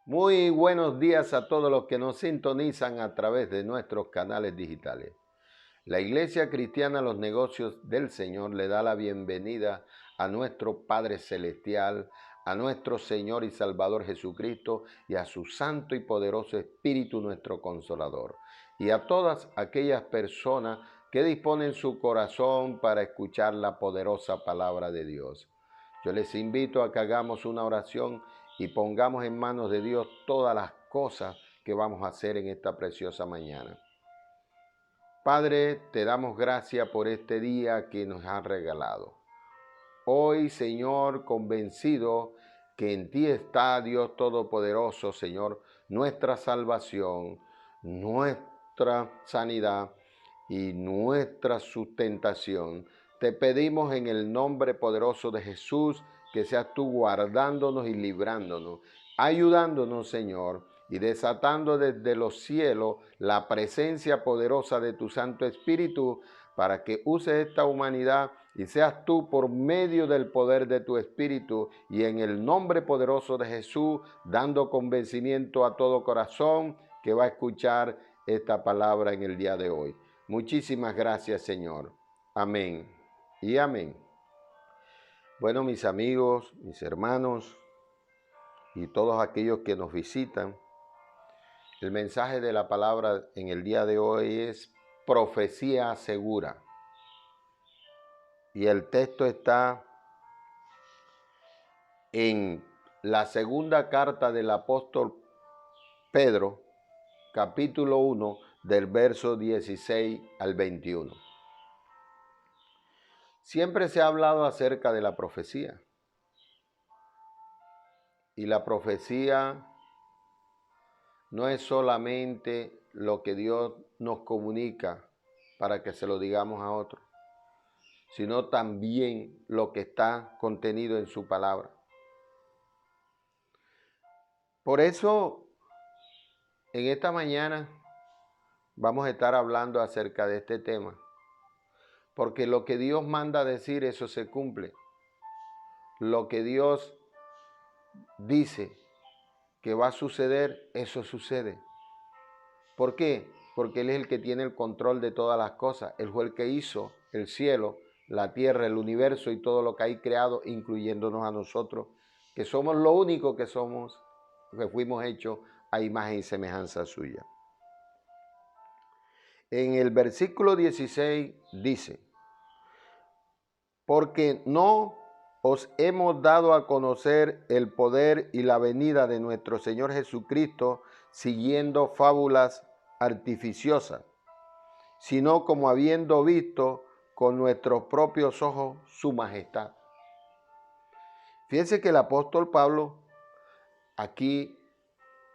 Muy buenos días a todos los que nos sintonizan a través de nuestros canales digitales. La Iglesia Cristiana Los Negocios del Señor le da la bienvenida a nuestro Padre Celestial, a nuestro Señor y Salvador Jesucristo y a su Santo y Poderoso Espíritu, nuestro Consolador. Y a todas aquellas personas que disponen su corazón para escuchar la poderosa palabra de Dios. Yo les invito a que hagamos una oración y pongamos en manos de Dios todas las cosas que vamos a hacer en esta preciosa mañana. Padre, te damos gracias por este día que nos has regalado. Hoy, Señor, convencido que en ti está Dios Todopoderoso, Señor, nuestra salvación, nuestra sanidad y nuestra sustentación. Te pedimos en el nombre poderoso de Jesús que seas tú guardándonos y librándonos, ayudándonos, Señor, y desatando desde los cielos la presencia poderosa de tu Santo Espíritu para que uses esta humanidad y seas tú por medio del poder de tu Espíritu y en el nombre poderoso de Jesús dando convencimiento a todo corazón que va a escuchar esta palabra en el día de hoy. Muchísimas gracias, Señor. Amén y amén. Bueno, mis amigos, mis hermanos y todos aquellos que nos visitan, el mensaje de la palabra en el día de hoy es profecía segura. Y el texto está en la segunda carta del apóstol Pedro, capítulo 1, del verso 16 al 21. Siempre se ha hablado acerca de la profecía. Y la profecía no es solamente lo que Dios nos comunica para que se lo digamos a otros, sino también lo que está contenido en su palabra. Por eso, en esta mañana vamos a estar hablando acerca de este tema, porque lo que Dios manda a decir, eso se cumple. Lo que Dios dice que va a suceder, eso sucede. ¿Por qué? Porque Él es el que tiene el control de todas las cosas. Él fue el que hizo el cielo, la tierra, el universo y todo lo que hay creado, incluyéndonos a nosotros, que somos lo único que somos, que fuimos hechos a imagen y semejanza suya. En el versículo 16 dice: porque no os hemos dado a conocer el poder y la venida de nuestro Señor Jesucristo siguiendo fábulas artificiosas, sino como habiendo visto con nuestros propios ojos su majestad. Fíjense que el apóstol Pablo, aquí,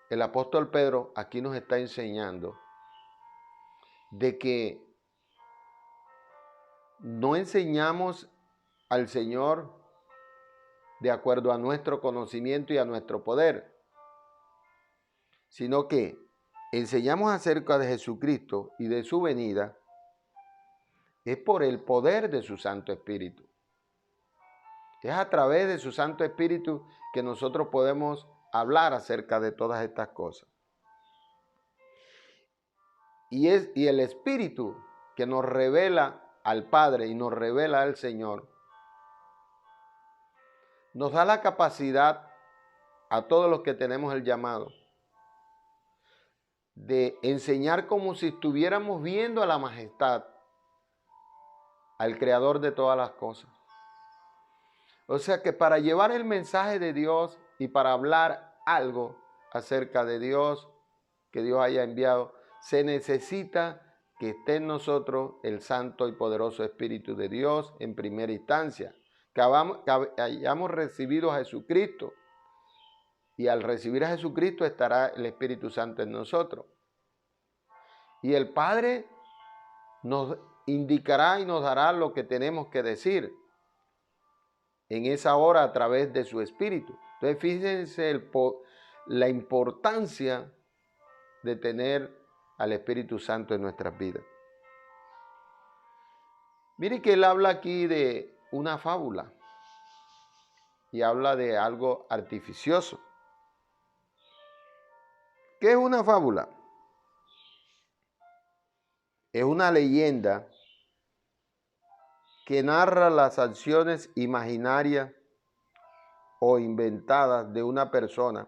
el apóstol Pedro, aquí nos está enseñando de que no enseñamos al Señor de acuerdo a nuestro conocimiento y a nuestro poder, sino que enseñamos acerca de Jesucristo y de su venida es por el poder de su Santo Espíritu. Es a través de su Santo Espíritu que nosotros podemos hablar acerca de todas estas cosas. Y el Espíritu que nos revela al Padre y nos revela al Señor, nos da la capacidad a todos los que tenemos el llamado de enseñar como si estuviéramos viendo a la majestad, al Creador de todas las cosas. O sea que para llevar el mensaje de Dios y para hablar algo acerca de Dios que Dios haya enviado, se necesita que esté en nosotros el Santo y Poderoso Espíritu de Dios en primera instancia, que hayamos recibido a Jesucristo. Y al recibir a Jesucristo estará el Espíritu Santo en nosotros. Y el Padre nos indicará y nos dará lo que tenemos que decir en esa hora a través de su Espíritu. Entonces fíjense la importancia de tener al Espíritu Santo en nuestras vidas. Mire que él habla aquí de una fábula y habla de algo artificioso. ¿Qué es una fábula? Es una leyenda que narra las acciones imaginarias o inventadas de una persona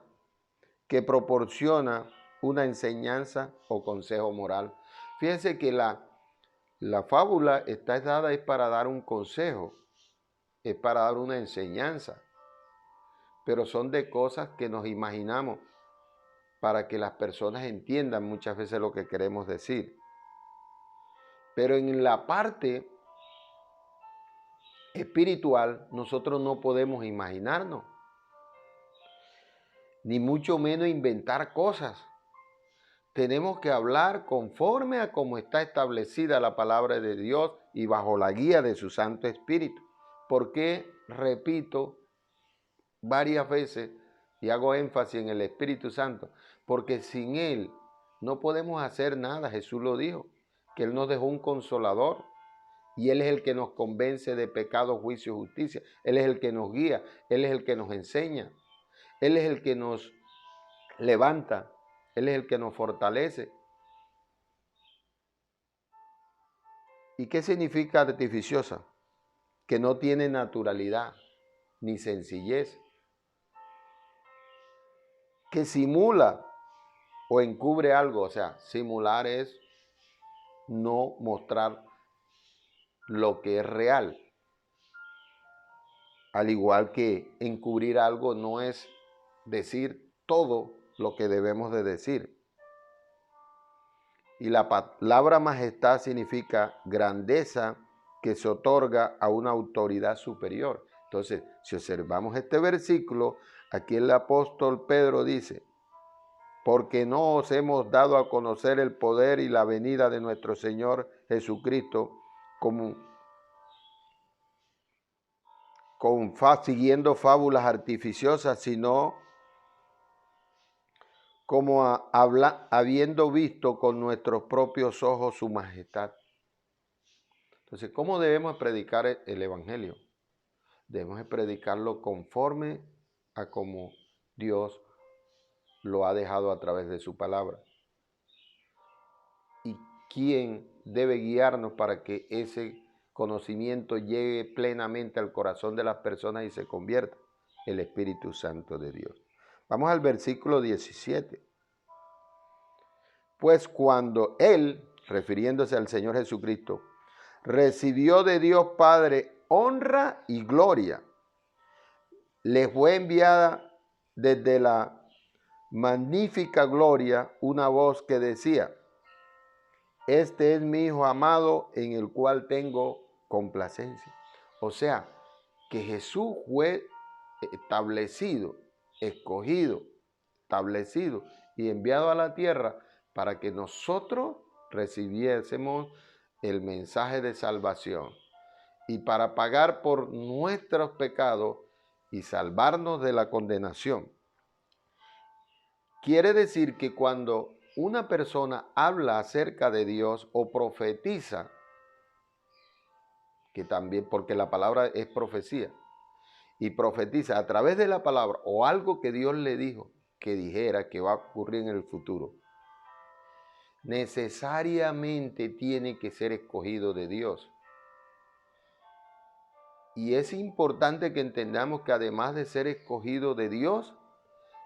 que proporciona una enseñanza o consejo moral. Fíjense que la fábula está dada es para dar un consejo, es para dar una enseñanza, pero son de cosas que nos imaginamos para que las personas entiendan muchas veces lo que queremos decir. Pero en la parte espiritual nosotros no podemos imaginarnos, ni mucho menos inventar cosas. Tenemos que hablar conforme a cómo está establecida la palabra de Dios y bajo la guía de su Santo Espíritu. Porque, repito varias veces y hago énfasis en el Espíritu Santo, porque sin Él no podemos hacer nada. Jesús lo dijo, que Él nos dejó un consolador y Él es el que nos convence de pecado, juicio y justicia. Él es el que nos guía, Él es el que nos enseña, Él es el que nos levanta, Él es el que nos fortalece. ¿Y qué significa artificiosa? Que no tiene naturalidad ni sencillez, que simula o encubre algo. O sea, simular es no mostrar lo que es real. Al igual que encubrir algo no es decir todo lo que debemos de decir. Y la palabra majestad significa grandeza que se otorga a una autoridad superior. Entonces, si observamos este versículo, aquí el apóstol Pedro dice, porque no os hemos dado a conocer el poder y la venida de nuestro Señor Jesucristo siguiendo fábulas artificiosas, sino como habiendo visto con nuestros propios ojos su majestad. Entonces, ¿cómo debemos predicar el Evangelio? Debemos predicarlo conforme a como Dios lo ha dejado a través de su palabra. ¿Y quién debe guiarnos para que ese conocimiento llegue plenamente al corazón de las personas y se convierta? El Espíritu Santo de Dios. Vamos al versículo 17. Pues cuando Él, refiriéndose al Señor Jesucristo, recibió de Dios Padre honra y gloria, le fue enviada desde la magnífica gloria una voz que decía, este es mi Hijo amado en el cual tengo complacencia. O sea, que Jesús fue establecido, escogido, establecido y enviado a la tierra para que nosotros recibiésemos el mensaje de salvación y para pagar por nuestros pecados y salvarnos de la condenación. Quiere decir que cuando una persona habla acerca de Dios o profetiza, que también, porque la palabra es profecía, y profetiza a través de la palabra o algo que Dios le dijo, que dijera que va a ocurrir en el futuro, necesariamente tiene que ser escogido de Dios. Y es importante que entendamos que además de ser escogido de Dios,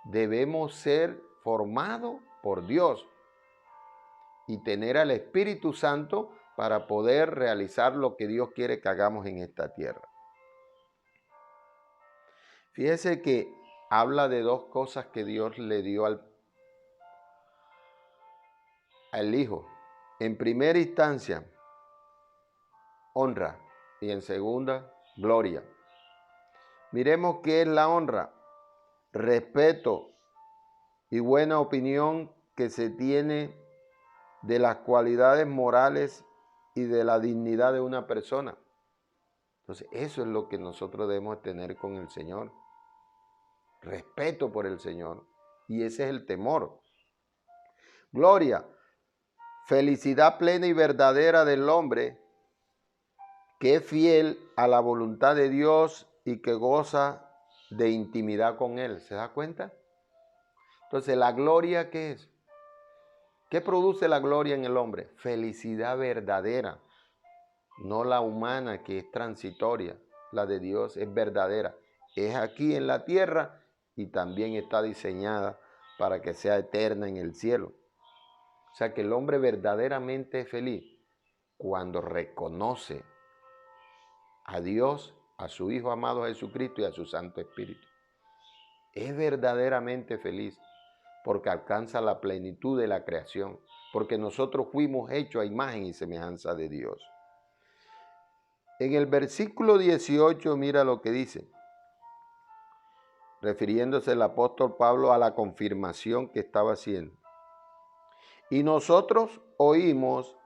debemos ser formados por Dios y tener al Espíritu Santo para poder realizar lo que Dios quiere que hagamos en esta tierra. Fíjese que habla de dos cosas que Dios le dio al Hijo. En primera instancia, honra, y en segunda, gloria. Miremos qué es la honra. Respeto y buena opinión que se tiene de las cualidades morales y de la dignidad de una persona. Entonces, eso es lo que nosotros debemos tener con el Señor. Respeto por el Señor. Y ese es el temor. Gloria, felicidad plena y verdadera del hombre que es fiel a la voluntad de Dios y que goza de intimidad con Él. ¿Se da cuenta? Entonces, ¿la gloria qué es? ¿Qué produce la gloria en el hombre? Felicidad verdadera, no la humana que es transitoria. La de Dios es verdadera. Es aquí en la tierra y también está diseñada para que sea eterna en el cielo. O sea que el hombre verdaderamente es feliz cuando reconoce a Dios, a su Hijo amado Jesucristo y a su Santo Espíritu. Es verdaderamente feliz porque alcanza la plenitud de la creación, porque nosotros fuimos hechos a imagen y semejanza de Dios. En el versículo 18, mira lo que dice, refiriéndose el apóstol Pablo a la confirmación que estaba haciendo. Y nosotros oímos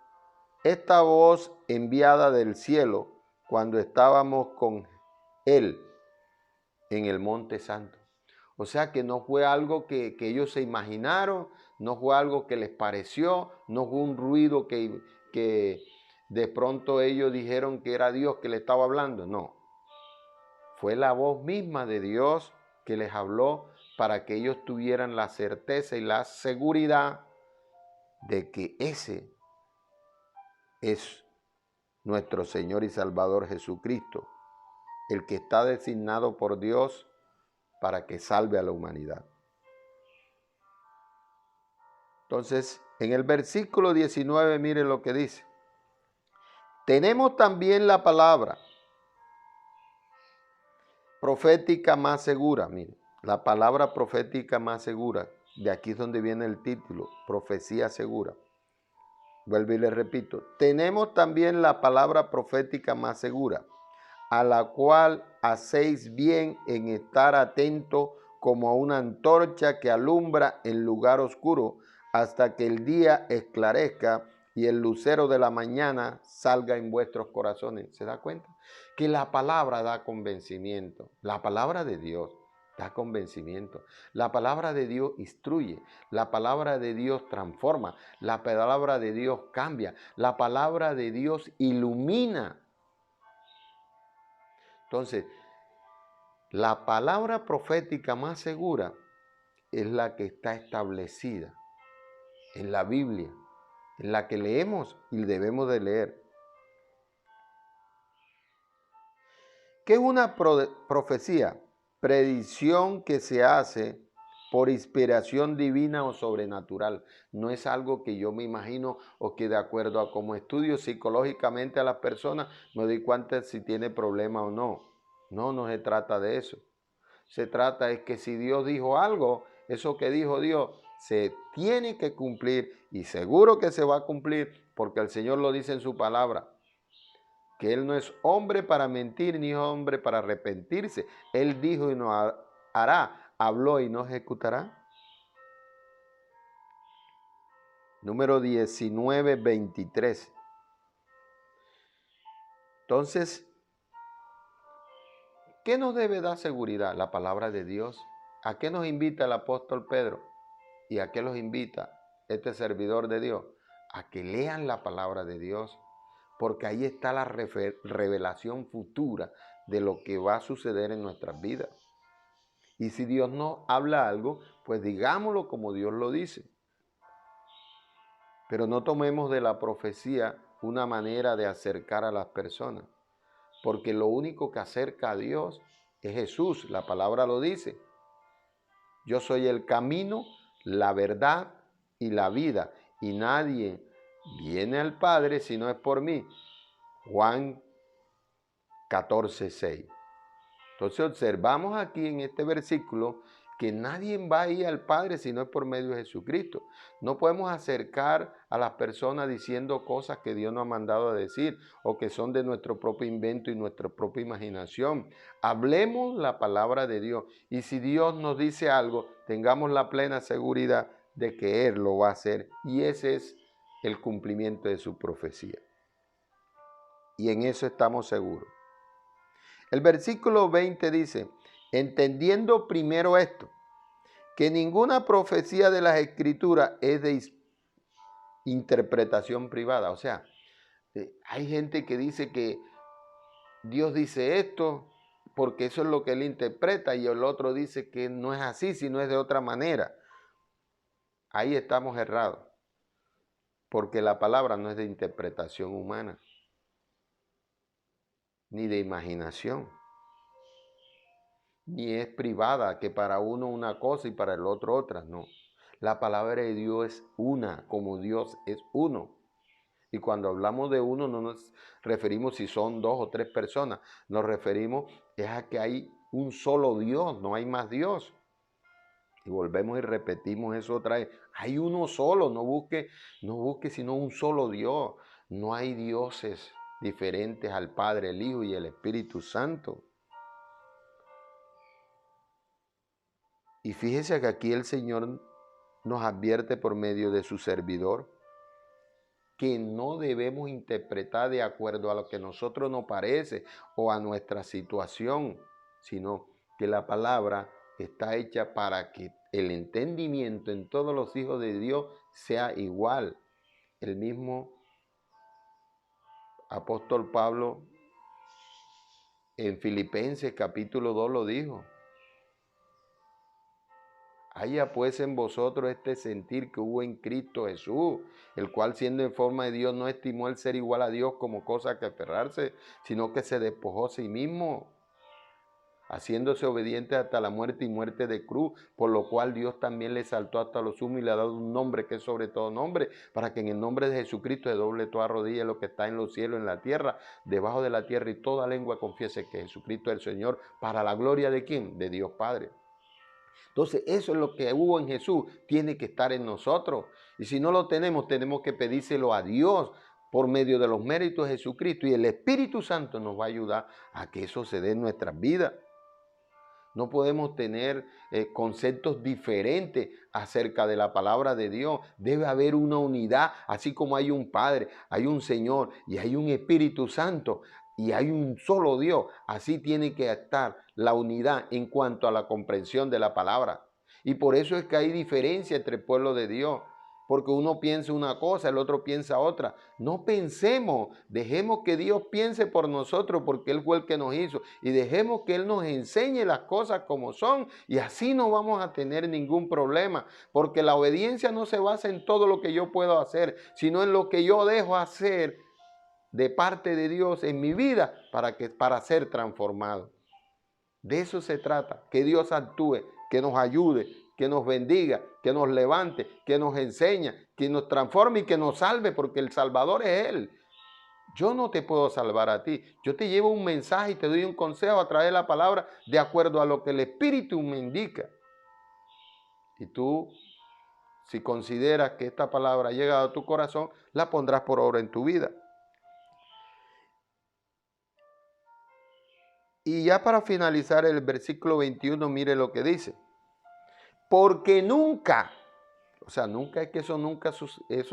esta voz enviada del cielo cuando estábamos con él en el monte santo. O sea que no fue algo que ellos se imaginaron, no fue algo que les pareció, no fue un ruido que de pronto ellos dijeron que era Dios que les estaba hablando. No, fue la voz misma de Dios que les habló para que ellos tuvieran la certeza y la seguridad de que ese es nuestro Señor y Salvador Jesucristo, el que está designado por Dios para que salve a la humanidad. Entonces, en el versículo 19, mire lo que dice. Tenemos también la palabra profética más segura. Mire, la palabra profética más segura. De aquí es donde viene el título, profecía segura. Vuelvo y le repito. Tenemos también la palabra profética más segura, a la cual hacéis bien en estar atento como a una antorcha que alumbra en lugar oscuro hasta que el día esclarezca y el lucero de la mañana salga en vuestros corazones. ¿Se da cuenta? Que la palabra da convencimiento. La palabra de Dios da convencimiento. La palabra de Dios instruye. La palabra de Dios transforma. La palabra de Dios cambia. La palabra de Dios ilumina. Entonces, la palabra profética más segura es la que está establecida en la Biblia, en la que leemos y debemos de leer. ¿Qué es una profecía? Predicción que se hace por inspiración divina o sobrenatural. No es algo que yo me imagino o que de acuerdo a cómo estudio psicológicamente a las personas me doy cuenta si tiene problema o no. No, no se trata de eso. Se trata es que si Dios dijo algo, eso que dijo Dios se tiene que cumplir y seguro que se va a cumplir porque el Señor lo dice en su palabra, que Él no es hombre para mentir ni hombre para arrepentirse. Él dijo y no hará, habló y no ejecutará. Número 19:23. Entonces, ¿qué nos debe dar seguridad? La palabra de Dios. ¿A qué nos invita el apóstol Pedro? ¿Y a qué los invita este servidor de Dios? A que lean la palabra de Dios, porque ahí está la revelación futura de lo que va a suceder en nuestras vidas. Y si Dios nos habla algo, pues digámoslo como Dios lo dice. Pero no tomemos de la profecía una manera de acercar a las personas, porque lo único que acerca a Dios es Jesús. La palabra lo dice. Yo soy el camino, la verdad y la vida, y nadie viene al Padre si no es por mí. Juan 14:6. Entonces observamos aquí en este versículo que nadie va a ir al Padre si no es por medio de Jesucristo. No podemos acercar a las personas diciendo cosas que Dios nos ha mandado a decir o que son de nuestro propio invento y nuestra propia imaginación. Hablemos la palabra de Dios y si Dios nos dice algo, tengamos la plena seguridad de que Él lo va a hacer y ese es el cumplimiento de su profecía. Y en eso estamos seguros. El versículo 20 dice, entendiendo primero esto, que ninguna profecía de las Escrituras es de interpretación privada. O sea, hay gente que dice que Dios dice esto porque eso es lo que él interpreta y el otro dice que no es así, sino es de otra manera. Ahí estamos errados. porque la palabra no es de interpretación humana, ni de imaginación, ni es privada, que para uno una cosa y para el otro otra, no. La palabra de Dios es una, como Dios es uno. Y cuando hablamos de uno no nos referimos si son 2 o 3 personas, nos referimos es a que hay un solo Dios, no hay más Dios. Y volvemos y repetimos eso otra vez. Hay uno solo, no busque sino un solo Dios. No hay dioses diferentes al Padre, el Hijo y el Espíritu Santo. Y fíjese que aquí el Señor nos advierte por medio de su servidor que no debemos interpretar de acuerdo a lo que a nosotros nos parece o a nuestra situación, sino que la palabra está hecha para que el entendimiento en todos los hijos de Dios sea igual. El mismo apóstol Pablo en Filipenses capítulo 2 lo dijo. Haya pues en vosotros este sentir que hubo en Cristo Jesús, el cual siendo en forma de Dios no estimó el ser igual a Dios como cosa que aferrarse, sino que se despojó a sí mismo, haciéndose obediente hasta la muerte y muerte de cruz, por lo cual Dios también le exaltó hasta lo sumo y le ha dado un nombre que es sobre todo nombre, para que en el nombre de Jesucristo se doble toda rodilla lo que está en los cielos, en la tierra, debajo de la tierra, y toda lengua confiese que Jesucristo es el Señor, para la gloria de ¿quién? De Dios Padre. Entonces eso es lo que hubo en Jesús, tiene que estar en nosotros. Y si no lo tenemos, tenemos que pedírselo a Dios por medio de los méritos de Jesucristo. Y el Espíritu Santo nos va a ayudar a que eso se dé en nuestras vidas. No podemos tener conceptos diferentes acerca de la palabra de Dios. Debe haber una unidad, así como hay un Padre, hay un Señor y hay un Espíritu Santo y hay un solo Dios. Así tiene que estar la unidad en cuanto a la comprensión de la palabra. Y por eso es que hay diferencia entre el pueblo de Dios. Porque uno piensa una cosa, el otro piensa otra. No pensemos, dejemos que Dios piense por nosotros porque Él fue el que nos hizo. Y dejemos que Él nos enseñe las cosas como son y así no vamos a tener ningún problema. Porque la obediencia no se basa en todo lo que yo puedo hacer, sino en lo que yo dejo hacer de parte de Dios en mi vida para ser transformado. De eso se trata, que Dios actúe, que nos ayude, que nos bendiga, que nos levante, que nos enseñe, que nos transforme y que nos salve, porque el Salvador es Él. Yo no te puedo salvar a ti. Yo te llevo un mensaje y te doy un consejo a través de la palabra de acuerdo a lo que el Espíritu me indica. Y tú, si consideras que esta palabra ha llegado a tu corazón, la pondrás por obra en tu vida. Y ya para finalizar el versículo 21, mire lo que dice. Porque nunca, o sea, nunca es que eso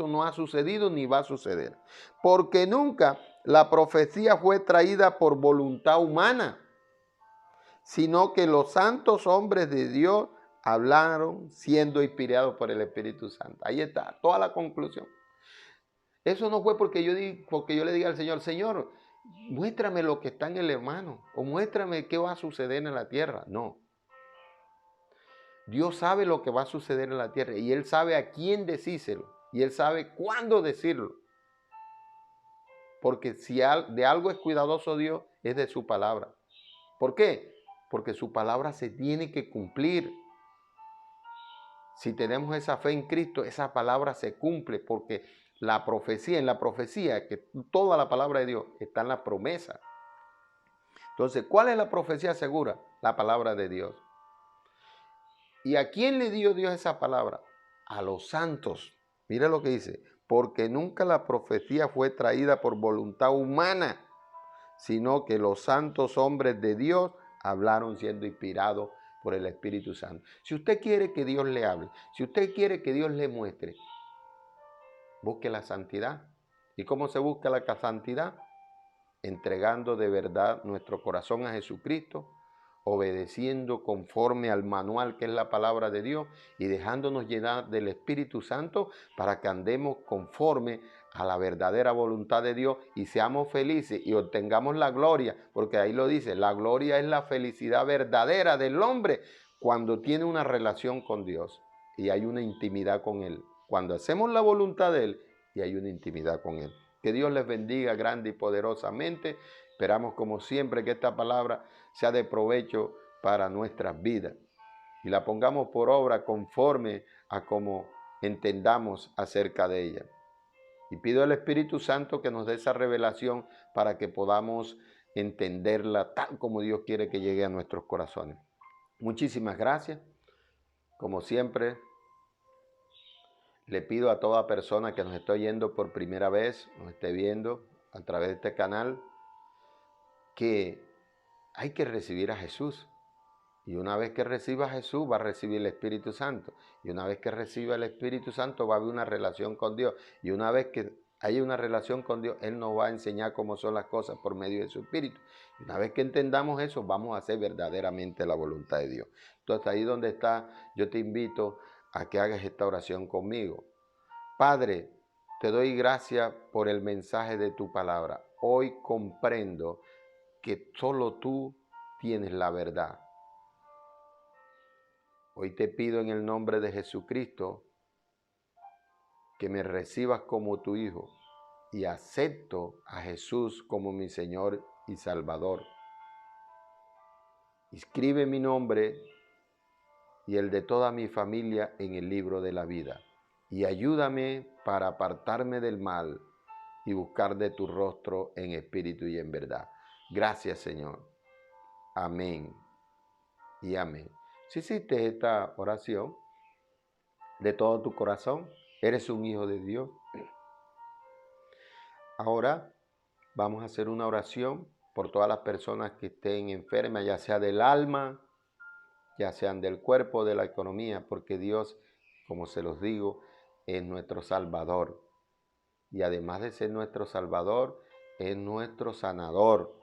no ha sucedido ni va a suceder. Porque nunca la profecía fue traída por voluntad humana, sino que los santos hombres de Dios hablaron siendo inspirados por el Espíritu Santo. Ahí está, toda la conclusión. Eso no fue porque yo le diga al Señor, Señor, muéstrame lo que está en el hermano, o muéstrame qué va a suceder en la tierra. No. Dios sabe lo que va a suceder en la tierra y Él sabe a quién decírselo y Él sabe cuándo decirlo. Porque si de algo es cuidadoso Dios, es de su palabra. ¿Por qué? Porque su palabra se tiene que cumplir. Si tenemos esa fe en Cristo, esa palabra se cumple porque en la profecía, que toda la palabra de Dios está en la promesa. Entonces, ¿cuál es la profecía segura? La palabra de Dios. ¿Y a quién le dio Dios esa palabra? A los santos. Mira lo que dice. Porque nunca la profecía fue traída por voluntad humana, sino que los santos hombres de Dios hablaron siendo inspirados por el Espíritu Santo. Si usted quiere que Dios le hable, si usted quiere que Dios le muestre, busque la santidad. ¿Y cómo se busca la santidad? Entregando de verdad nuestro corazón a Jesucristo, obedeciendo conforme al manual que es la palabra de Dios y dejándonos llenar del Espíritu Santo para que andemos conforme a la verdadera voluntad de Dios y seamos felices y obtengamos la gloria, porque ahí lo dice, la gloria es la felicidad verdadera del hombre cuando tiene una relación con Dios y hay una intimidad con Él. Cuando hacemos la voluntad de Él y hay una intimidad con Él. Que Dios les bendiga grande y poderosamente. Esperamos como siempre que esta palabra sea de provecho para nuestras vidas y la pongamos por obra conforme a como entendamos acerca de ella. Y pido al Espíritu Santo que nos dé esa revelación para que podamos entenderla tal como Dios quiere que llegue a nuestros corazones. Muchísimas gracias. Como siempre, le pido a toda persona que nos esté oyendo por primera vez, nos esté viendo a través de este canal, que hay que recibir a Jesús. Y una vez que reciba a Jesús, va a recibir el Espíritu Santo. Y una vez que reciba el Espíritu Santo, va a haber una relación con Dios. Y una vez que haya una relación con Dios, Él nos va a enseñar cómo son las cosas por medio de su Espíritu. Y una vez que entendamos eso, vamos a hacer verdaderamente la voluntad de Dios. Entonces, ahí donde está, yo te invito a que hagas esta oración conmigo. Padre, te doy gracias por el mensaje de tu palabra. Hoy comprendo que solo tú tienes la verdad. Hoy te pido en el nombre de Jesucristo que me recibas como tu Hijo y acepto a Jesús como mi Señor y Salvador. Inscribe mi nombre y el de toda mi familia en el libro de la vida y ayúdame para apartarme del mal y buscar de tu rostro en espíritu y en verdad. Gracias, Señor. Amén y amén. Si hiciste esta oración de todo tu corazón, eres un hijo de Dios. Ahora vamos a hacer una oración por todas las personas que estén enfermas, ya sea del alma, ya sean del cuerpo, de la economía, porque Dios, como se los digo, es nuestro Salvador. Y además de ser nuestro Salvador, es nuestro sanador.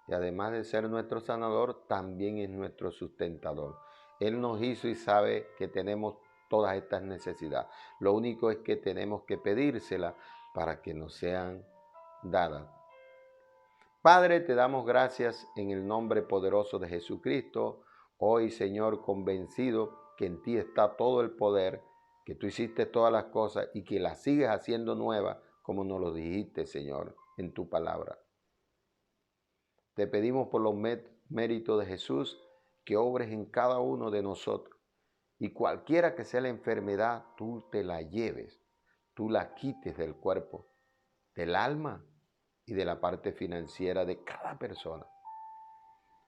Y además de ser nuestro sanador, también es nuestro sustentador. Él nos hizo y sabe que tenemos todas estas necesidades. Lo único es que tenemos que pedírselas para que nos sean dadas. Padre, te damos gracias en el nombre poderoso de Jesucristo. Hoy, Señor, convencido que en ti está todo el poder, que tú hiciste todas las cosas y que las sigues haciendo nuevas, como nos lo dijiste, Señor, en tu palabra. Te pedimos por los méritos de Jesús que obres en cada uno de nosotros. Y cualquiera que sea la enfermedad, tú te la lleves, tú la quites del cuerpo, del alma y de la parte financiera de cada persona.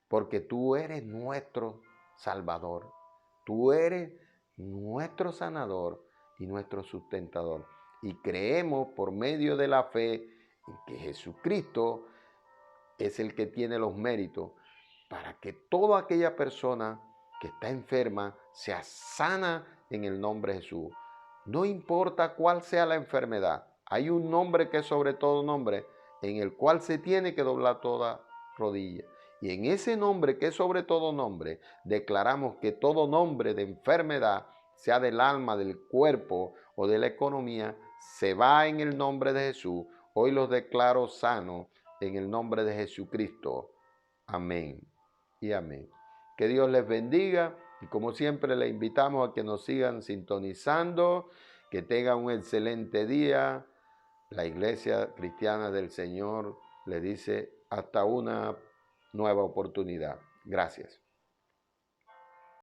Porque tú eres nuestro Salvador, tú eres nuestro sanador y nuestro sustentador. Y creemos por medio de la fe en que Jesucristo es el que tiene los méritos para que toda aquella persona que está enferma sea sana en el nombre de Jesús. No importa cuál sea la enfermedad, hay un nombre que es sobre todo nombre, en el cual se tiene que doblar toda rodilla. Y en ese nombre que es sobre todo nombre, declaramos que todo nombre de enfermedad, sea del alma, del cuerpo o de la economía, se va en el nombre de Jesús. Hoy los declaro sanos en el nombre de Jesucristo. Amén y amén. Que Dios les bendiga y como siempre les invitamos a que nos sigan sintonizando, que tengan un excelente día. La Iglesia Cristiana del Señor le dice hasta una nueva oportunidad. Gracias.